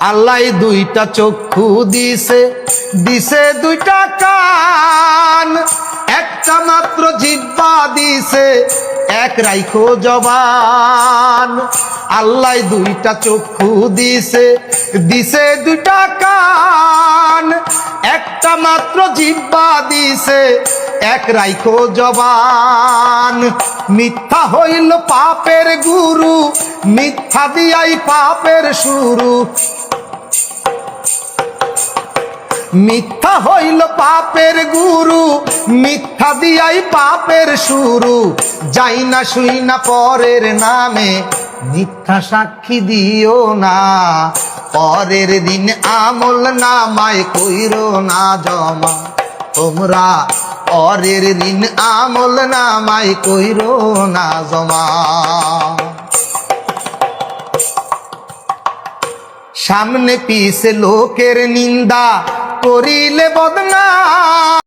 আল্লাহ দুইটা চক্ষু দিছে, দিছে দুইটা কান, একটা মাত্র জিহ্বা দিছে, এক রাইখো জবান। আল্লাহ দুইটা চক্ষু দিছে, দিছে দুইটা কান, একটা মাত্র জিহ্বা দিছে, এক রাইখো জবান। মিথ্যা হইল পাপের গুরু, মিথ্যা দিয়াই পাপের শুরু। মিথ্যা হইল পাপের গুরু, মিথ্যা দিয়াই পাপের শুরু। যাই না শুই না পরের নামে, মিথ্যা সাক্ষী দিও না। পরের দিন আমল নামায় কইরো না জমা তোমরা, পরের দিন আমল নামায় কইরো না জমা। সামনে পিছে লোকের নিন্দা করিলে বদনাম।